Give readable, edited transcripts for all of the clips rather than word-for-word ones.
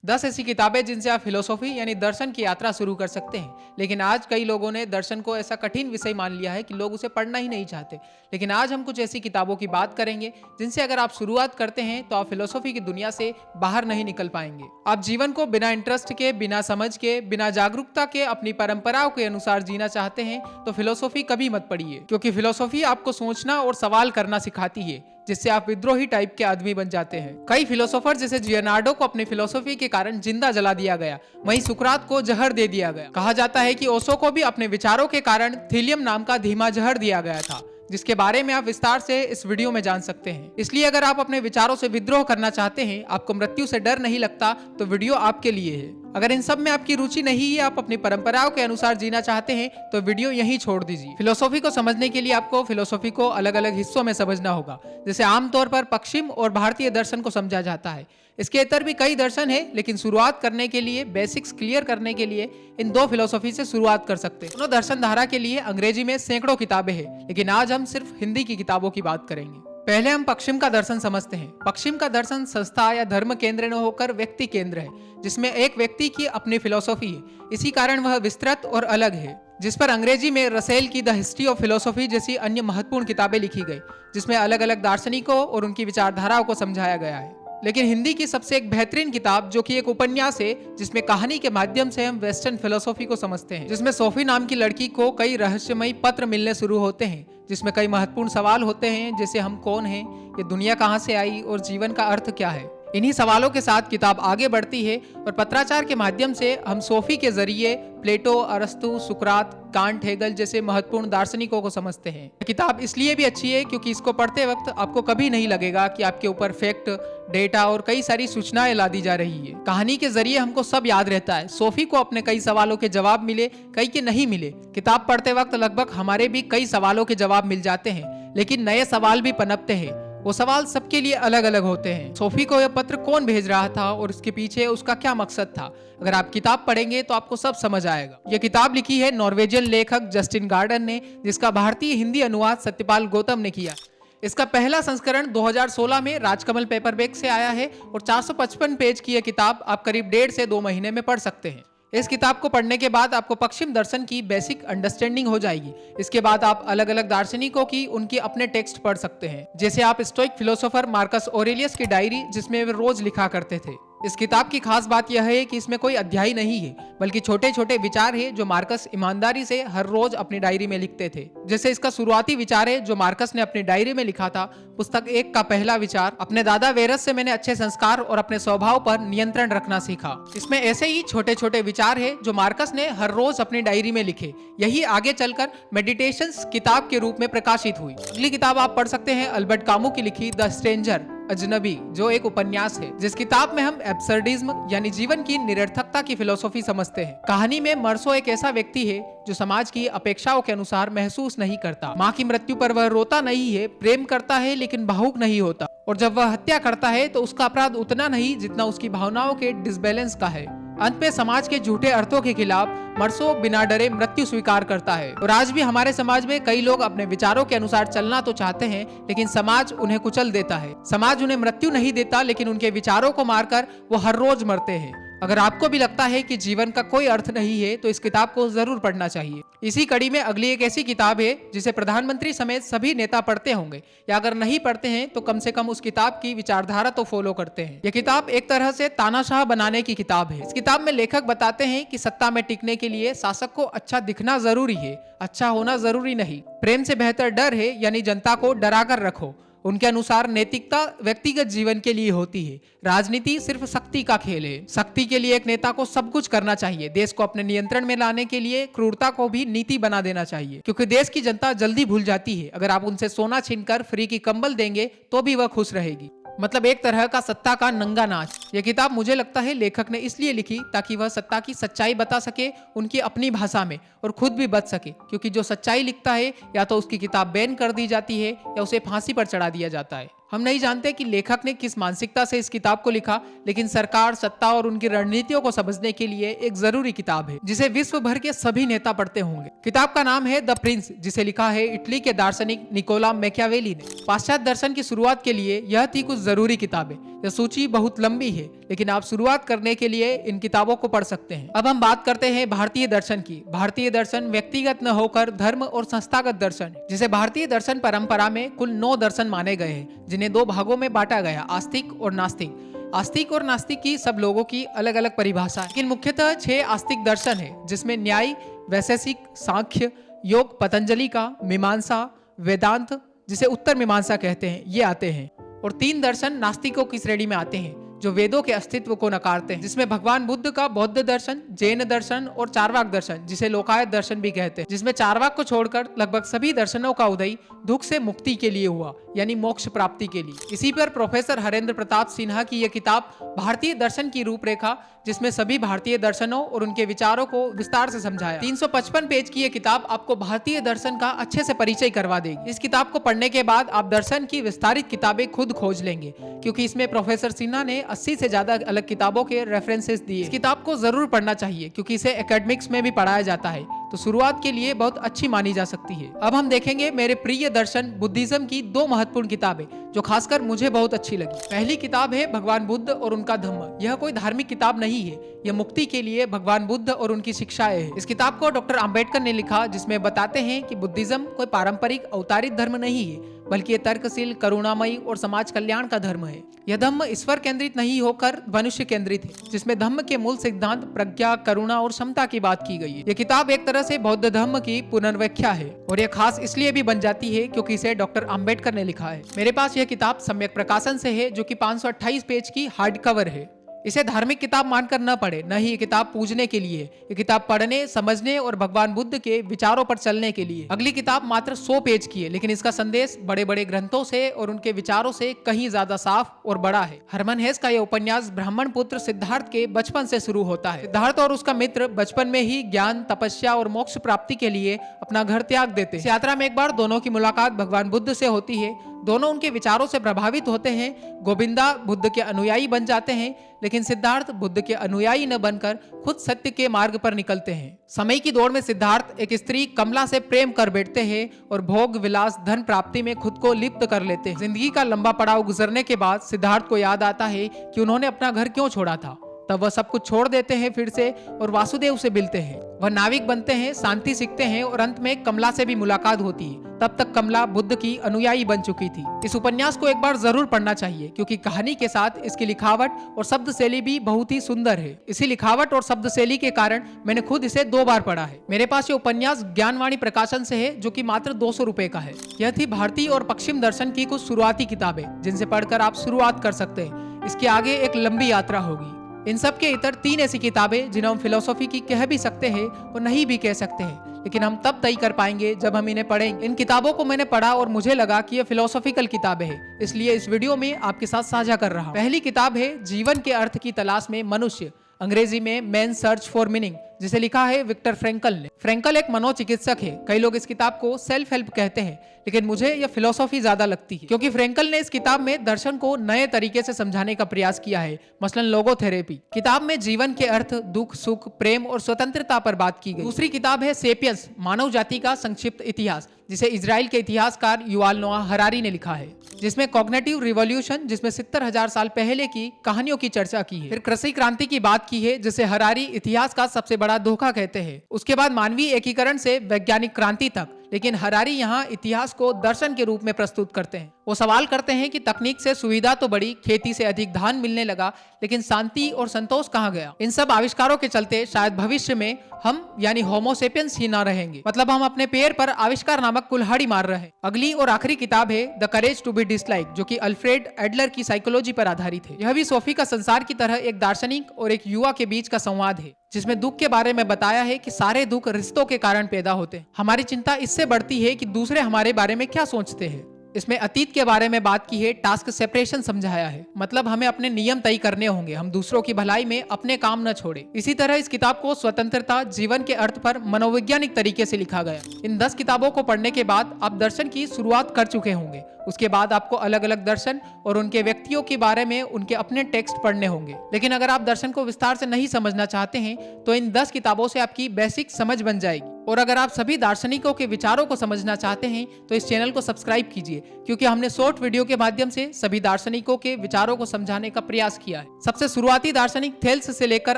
10 ऐसी किताबें जिनसे आप फिलोसॉफी यानी दर्शन की यात्रा शुरू कर सकते हैं। लेकिन आज कई लोगों ने दर्शन को ऐसा कठिन विषय मान लिया है कि लोग उसे पढ़ना ही नहीं चाहते। लेकिन आज हम कुछ ऐसी किताबों की बात करेंगे जिनसे अगर आप शुरुआत करते हैं तो आप फिलोसॉफी की दुनिया से बाहर नहीं निकल पाएंगे। आप जीवन को बिना इंटरेस्ट के, बिना समझ के, बिना जागरूकता के अपनी परंपराओं के अनुसार जीना चाहते हैं तो फिलोसॉफी कभी मत पढ़िए, क्योंकि फिलोसॉफी आपको सोचना और सवाल करना सिखाती है, जिससे आप विद्रोही टाइप के आदमी बन जाते हैं। कई फिलोसोफर जैसे जियोनार्डो को अपनी फिलोसॉफी के कारण जिंदा जला दिया गया, वहीं सुकरात को जहर दे दिया गया। कहा जाता है कि ओशो को भी अपने विचारों के कारण थीलियम नाम का धीमा जहर दिया गया था, जिसके बारे में आप विस्तार से इस वीडियो में जान सकते हैं। इसलिए अगर आप अपने विचारों से विद्रोह करना चाहते हैं, आपको मृत्यु से डर नहीं लगता, तो वीडियो आपके लिए है। अगर इन सब में आपकी रुचि नहीं है, आप अपनी परंपराओं के अनुसार जीना चाहते हैं, तो वीडियो यहीं छोड़ दीजिए। फिलोसॉफी को समझने के लिए आपको फिलोसॉफी को अलग अलग हिस्सों में समझना होगा। जैसे आमतौर पर पश्चिम और भारतीय दर्शन को समझा जाता है। इसके इतर भी कई दर्शन है, लेकिन शुरुआत करने के लिए, बेसिक्स क्लियर करने के लिए इन दो फिलोसॉफी से शुरुआत कर सकते हैं। दोनों दर्शन धारा के लिए अंग्रेजी में सैकड़ों किताबें हैं, लेकिन आज हम सिर्फ हिंदी की किताबों की बात करेंगे। पहले हम पश्चिम का दर्शन समझते हैं। पश्चिम का दर्शन संस्था या धर्म केंद्र न होकर व्यक्ति केंद्र है, जिसमें एक व्यक्ति की अपनी फिलोसॉफी है। इसी कारण वह विस्तृत और अलग है, जिस पर अंग्रेजी में रसेल की द हिस्ट्री ऑफ फिलोसॉफी जैसी अन्य महत्वपूर्ण किताबें लिखी गई, जिसमें अलग अलग दार्शनिकों और उनकी विचारधाराओं को समझाया गया है। लेकिन हिंदी की सबसे एक बेहतरीन किताब, जो कि एक उपन्यास है, जिसमें कहानी के माध्यम से हम वेस्टर्न फिलोसॉफी को समझते हैं, जिसमें सोफी नाम की लड़की को कई रहस्यमयी पत्र मिलने शुरू होते हैं, जिसमें कई महत्वपूर्ण सवाल होते हैं, जैसे हम कौन हैं, ये दुनिया कहाँ से आई और जीवन का अर्थ क्या है। इन्हीं सवालों के साथ किताब आगे बढ़ती है और पत्राचार के माध्यम से हम सोफी के जरिए प्लेटो, अरस्तु, सुकरात, कांट, हेगल जैसे महत्वपूर्ण दार्शनिकों को समझते हैं। किताब इसलिए भी अच्छी है क्योंकि इसको पढ़ते वक्त आपको कभी नहीं लगेगा कि आपके ऊपर फैक्ट, डेटा और कई सारी सूचनाएं ला दी जा रही है। कहानी के जरिए हमको सब याद रहता है। सोफी को अपने कई सवालों के जवाब मिले, कई के नहीं मिले। किताब पढ़ते वक्त लगभग हमारे भी कई सवालों के जवाब मिल जाते हैं, लेकिन नए सवाल भी पनपते हैं। वो सवाल सबके लिए अलग अलग होते हैं। सोफी को यह पत्र कौन भेज रहा था और इसके पीछे उसका क्या मकसद था? अगर आप किताब पढ़ेंगे तो आपको सब समझ आएगा। यह किताब लिखी है नॉर्वेजियन लेखक जस्टिन गार्डन ने, जिसका भारतीय हिंदी अनुवाद सत्यपाल गौतम ने किया। इसका पहला संस्करण 2016 में राजकमल पेपरबैक से आया है और 455 पेज की यह किताब आप करीब 1.5 से 2 महीने में पढ़ सकते हैं। इस किताब को पढ़ने के बाद आपको पश्चिम दर्शन की बेसिक अंडरस्टैंडिंग हो जाएगी। इसके बाद आप अलग अलग दार्शनिकों की उनके अपने टेक्स्ट पढ़ सकते हैं, जैसे आप स्टोइक फिलोसोफर मार्कस ऑरेलियस की डायरी, जिसमें वे रोज लिखा करते थे। इस किताब की खास बात यह है कि इसमें कोई अध्याय नहीं है, बल्कि छोटे छोटे विचार है जो मार्कस ईमानदारी से हर रोज अपनी डायरी में लिखते थे। जैसे इसका शुरुआती विचार है जो मार्कस ने अपनी डायरी में लिखा था। पुस्तक 1 का पहला विचार, अपने दादा वेरस से मैंने अच्छे संस्कार और अपने स्वभाव पर नियंत्रण रखना सीखा। इसमें ऐसे ही छोटे छोटे विचार है जो मार्कस ने हर रोज अपनी डायरी में लिखे। यही आगे चलकर मेडिटेशंस किताब के रूप में प्रकाशित हुई। अगली किताब आप पढ़ सकते हैं अल्बर्ट कामू की लिखी द स्ट्रेंजर, अजनबी, जो एक उपन्यास है, जिस किताब में हम एब्सर्डिज्म यानी जीवन की निरर्थकता की फिलोसॉफी समझते हैं। कहानी में मर्सो एक ऐसा व्यक्ति है जो समाज की अपेक्षाओं के अनुसार महसूस नहीं करता। माँ की मृत्यु पर वह रोता नहीं है, प्रेम करता है लेकिन भावुक नहीं होता, और जब वह हत्या करता है तो उसका अपराध उतना नहीं जितना उसकी भावनाओं के डिसबैलेंस का है। अंत में समाज के झूठे अर्थों के खिलाफ मर्सो बिना डरे मृत्यु स्वीकार करता है। और आज भी हमारे समाज में कई लोग अपने विचारों के अनुसार चलना तो चाहते हैं, लेकिन समाज उन्हें कुचल देता है। समाज उन्हें मृत्यु नहीं देता, लेकिन उनके विचारों को मारकर वो हर रोज मरते हैं। अगर आपको भी लगता है कि जीवन का कोई अर्थ नहीं है, तो इस किताब को जरूर पढ़ना चाहिए। इसी कड़ी में अगली एक ऐसी किताब है जिसे प्रधानमंत्री समेत सभी नेता पढ़ते होंगे, या अगर नहीं पढ़ते हैं तो कम से कम उस किताब की विचारधारा तो फॉलो करते हैं। यह किताब एक तरह से तानाशाह बनाने की किताब है। इस किताब में लेखक बताते हैं कि सत्ता में टिकने के लिए शासक को अच्छा दिखना जरूरी है, अच्छा होना जरूरी नहीं। प्रेम से बेहतर डर है, यानी जनता को डरा कर रखो। उनके अनुसार नैतिकता व्यक्तिगत जीवन के लिए होती है, राजनीति सिर्फ शक्ति का खेल है। शक्ति के लिए एक नेता को सब कुछ करना चाहिए। देश को अपने नियंत्रण में लाने के लिए क्रूरता को भी नीति बना देना चाहिए, क्योंकि देश की जनता जल्दी भूल जाती है। अगर आप उनसे सोना छीनकर फ्री की कंबल देंगे तो भी वह खुश रहेगी। मतलब एक तरह का सत्ता का नंगा नाच। यह किताब मुझे लगता है लेखक ने इसलिए लिखी ताकि वह सत्ता की सच्चाई बता सके उनकी अपनी भाषा में, और खुद भी बच सके, क्योंकि जो सच्चाई लिखता है या तो उसकी किताब बैन कर दी जाती है या उसे फांसी पर चढ़ा दिया जाता है। हम नहीं जानते कि लेखक ने किस मानसिकता से इस किताब को लिखा, लेकिन सरकार, सत्ता और उनकी रणनीतियों को समझने के लिए एक जरूरी किताब है जिसे विश्व भर के सभी नेता पढ़ते होंगे। किताब का नाम है द प्रिंस, जिसे लिखा है इटली के दार्शनिक निकोला मैकियावेली ने। पाश्चात्य दर्शन की शुरुआत के लिए यह थी कुछ जरूरी किताबें। यह सूची बहुत लंबी है, लेकिन आप शुरुआत करने के लिए इन किताबों को पढ़ सकते हैं। अब हम बात करते हैं भारतीय दर्शन की। भारतीय दर्शन व्यक्तिगत न होकर धर्म और संस्थागत दर्शन है, जिसे भारतीय दर्शन परंपरा में कुल 9 दर्शन माने गए हैं, जिन्हें 2 भागों में बांटा गया, आस्तिक और नास्तिक। आस्तिक और नास्तिक की सब लोगों की अलग अलग परिभाषा है, लेकिन मुख्यतः 6 आस्तिक दर्शन है, जिसमें न्याय, वैशेषिक, सांख्य, योग पतंजलि का, मीमांसा, वेदांत जिसे उत्तर मीमांसा कहते हैं, ये आते हैं। और 3 दर्शन नास्तिकों की श्रेणी में आते हैं, जो वेदों के अस्तित्व को नकारते हैं, जिसमें भगवान बुद्ध का बौद्ध दर्शन, जैन दर्शन और चार्वाक दर्शन, जिसे लोकायत दर्शन भी कहते हैं, जिसमें चार्वाक को छोड़कर लगभग सभी दर्शनों का उदय दुख से मुक्ति के लिए हुआ, यानी मोक्ष प्राप्ति के लिए। इसी पर प्रोफेसर हरेंद्र प्रताप सिन्हा की यह किताब भारतीय दर्शन की रूपरेखा, जिसमें सभी भारतीय दर्शनों और उनके विचारों को विस्तार से समझाया। 355 पेज की यह किताब आपको भारतीय दर्शन का अच्छे से परिचय करवा देगी। इस किताब को पढ़ने के बाद आप दर्शन की विस्तारित किताबें खुद खोज लेंगे, क्योंकि इसमें प्रोफेसर सिन्हा ने 80 से ज्यादा अलग किताबों के रेफरेंसेस दिए। इस किताब को जरूर पढ़ना चाहिए, क्योंकि इसे एकेडमिक्स में भी पढ़ाया जाता है, तो शुरुआत के लिए बहुत अच्छी मानी जा सकती है। अब हम देखेंगे मेरे प्रिय दर्शन बुद्धिज्म की 2 महत्वपूर्ण किताबें, जो खासकर मुझे बहुत अच्छी लगी। पहली किताब है भगवान बुद्ध और उनका धम्म। यह कोई धार्मिक किताब नहीं है, यह मुक्ति के लिए भगवान बुद्ध और उनकी शिक्षाएं हैं। इस किताब को डॉक्टर अंबेडकर ने लिखा, जिसमें बताते हैं कि बुद्धिज्म कोई पारंपरिक अवतारित धर्म नहीं है, बल्कि ये तर्कशील, करुणामयी और समाज कल्याण का धर्म है। यह धम्म ईश्वर केंद्रित नहीं होकर मनुष्य केंद्रित है, जिसमें धम्म के मूल सिद्धांत प्रज्ञा, करुणा और समता की बात की गई है। यह किताब एक तरह से बौद्ध धर्म की पुनर्व्याख्या है, और यह खास इसलिए भी बन जाती है क्योंकि इसे डॉक्टर अंबेडकर ने लिखा है। मेरे पास यह किताब सम्यक प्रकाशन से है, जो कि 528 पेज की हार्ड कवर है। इसे धार्मिक किताब मानकर न पढ़े, न ही ये किताब पूजने के लिए। ये किताब पढ़ने, समझने और भगवान बुद्ध के विचारों पर चलने के लिए। अगली किताब मात्र 100 पेज की है, लेकिन इसका संदेश बड़े बड़े ग्रंथों से और उनके विचारों से कहीं ज्यादा साफ और बड़ा है। हरमन हेस का यह उपन्यास ब्राह्मण पुत्र सिद्धार्थ के बचपन से शुरू होता है। सिद्धार्थ और उसका मित्र बचपन में ही ज्ञान, तपस्या और मोक्ष प्राप्ति के लिए अपना घर त्याग देते हैं। इस यात्रा में एक बार दोनों की मुलाकात भगवान बुद्ध से होती है। दोनों उनके विचारों से प्रभावित होते हैं। गोविंदा बुद्ध के अनुयायी बन जाते हैं, लेकिन सिद्धार्थ बुद्ध के अनुयायी न बनकर खुद सत्य के मार्ग पर निकलते हैं। समय की दौड़ में सिद्धार्थ एक स्त्री कमला से प्रेम कर बैठते हैं और भोग विलास, धन प्राप्ति में खुद को लिप्त कर लेते हैं। जिंदगी का लंबा पड़ाव गुजरने के बाद सिद्धार्थ को याद आता है कि उन्होंने अपना घर क्यों छोड़ा था। तब वह सब कुछ छोड़ देते हैं फिर से और वासुदेव से मिलते हैं। वह नाविक बनते हैं, शांति सीखते हैं और अंत में कमला से भी मुलाकात होती है। तब तक कमला बुद्ध की अनुयायी बन चुकी थी। इस उपन्यास को एक बार जरूर पढ़ना चाहिए, क्योंकि कहानी के साथ इसकी लिखावट और शब्द शैली भी बहुत ही सुंदर है। इसी लिखावट और शब्द शैली के कारण मैंने खुद इसे 2 बार पढ़ा है। मेरे पास ये उपन्यास ज्ञानवाणी प्रकाशन से है, जो कि मात्र 200 रुपए का है। यह थी भारतीय और पश्चिम दर्शन की कुछ शुरुआती किताबें, जिनसे पढ़कर आप शुरुआत कर सकते हैं। इसके आगे एक लंबी यात्रा होगी। इन सब के इतर 3 ऐसी किताबें जिन्हें हम फिलोसॉफी की कह भी सकते हैं और नहीं भी कह सकते हैं, लेकिन हम तब तय कर पाएंगे जब हम इन्हें पढ़ेंगे। इन किताबों को मैंने पढ़ा और मुझे लगा कि ये फिलोसॉफिकल किताबें हैं, इसलिए इस वीडियो में आपके साथ साझा कर रहा हूं। पहली किताब है जीवन के अर्थ की तलाश में मनुष्य, अंग्रेजी में मैन सर्च फॉर मीनिंग, जिसे लिखा है विक्टर फ्रैंकल ने। फ्रैंकल एक मनोचिकित्सक है। कई लोग इस किताब को सेल्फ हेल्प कहते हैं, लेकिन मुझे यह फिलोसॉफी ज्यादा लगती है, क्योंकि फ्रैंकल ने इस किताब में दर्शन को नए तरीके से समझाने का प्रयास किया है, मसलन लोगोथेरेपी। किताब में जीवन के अर्थ, दुख, सुख, प्रेम और स्वतंत्रता पर बात की गई। दूसरी किताब है सेपियंस, मानव जाति का संक्षिप्त इतिहास, जिसे इजराइल के इतिहासकार युवाल नोआ हरारी ने लिखा है, जिसमें कॉग्निटिव रिवॉल्यूशन, जिसमें 70,000 साल पहले की कहानियों की चर्चा की है। फिर कृषि क्रांति की बात की है, जिसे हरारी इतिहास का सबसे बड़ा धोखा कहते हैं। उसके बाद मानवीय एकीकरण से वैज्ञानिक क्रांति तक, लेकिन हरारी यहाँ इतिहास को दर्शन के रूप में प्रस्तुत करते हैं। वो सवाल करते हैं कि तकनीक से सुविधा तो बढ़ी, खेती से अधिक धान मिलने लगा, लेकिन शांति और संतोष कहाँ गया? इन सब आविष्कारों के चलते शायद भविष्य में हम यानी होमो सेपियंस ही ना रहेंगे, मतलब हम अपने पैर पर आविष्कार नामक कुल्हाड़ी मार रहे हैं। अगली और आखिरी किताब है the courage to be disliked, जो कि अल्फ्रेड एडलर की साइकोलॉजी पर आधारित है। यह भी सोफी का संसार की तरह एक दार्शनिक और एक युवा के बीच का संवाद है, जिसमें दुख के बारे में बताया है कि सारे दुख रिश्तों के कारण पैदा होते हैं। हमारी चिंता इससे बढ़ती है कि दूसरे हमारे बारे में क्या सोचते हैं। इसमें अतीत के बारे में बात की है, टास्क सेपरेशन समझाया है, मतलब हमें अपने नियम तय करने होंगे, हम दूसरों की भलाई में अपने काम न छोड़े। इसी तरह इस किताब को स्वतंत्रता, जीवन के अर्थ पर मनोवैज्ञानिक तरीके से लिखा गया। इन 10 किताबों को पढ़ने के बाद आप दर्शन की शुरुआत कर चुके होंगे। उसके बाद आपको अलग अलग दर्शन और उनके व्यक्तियों के बारे में उनके अपने टेक्स्ट पढ़ने होंगे। लेकिन अगर आप दर्शन को विस्तार से नहीं समझना चाहते हैं तो इन 10 किताबों से आपकी बेसिक समझ बन जाएगी। और अगर आप सभी दार्शनिकों के विचारों को समझना चाहते हैं तो इस चैनल को सब्सक्राइब कीजिए, क्योंकि हमने शॉर्ट वीडियो के माध्यम से सभी दार्शनिकों के विचारों को समझाने का प्रयास किया है। सबसे शुरुआती दार्शनिक थेल्स से लेकर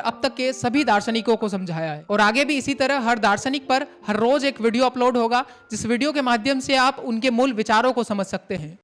अब तक के सभी दार्शनिकों को समझाया है, और आगे भी इसी तरह हर दार्शनिक पर हर रोज एक वीडियो अपलोड होगा, जिस वीडियो के माध्यम से आप उनके मूल विचारों को समझ सकते हैं।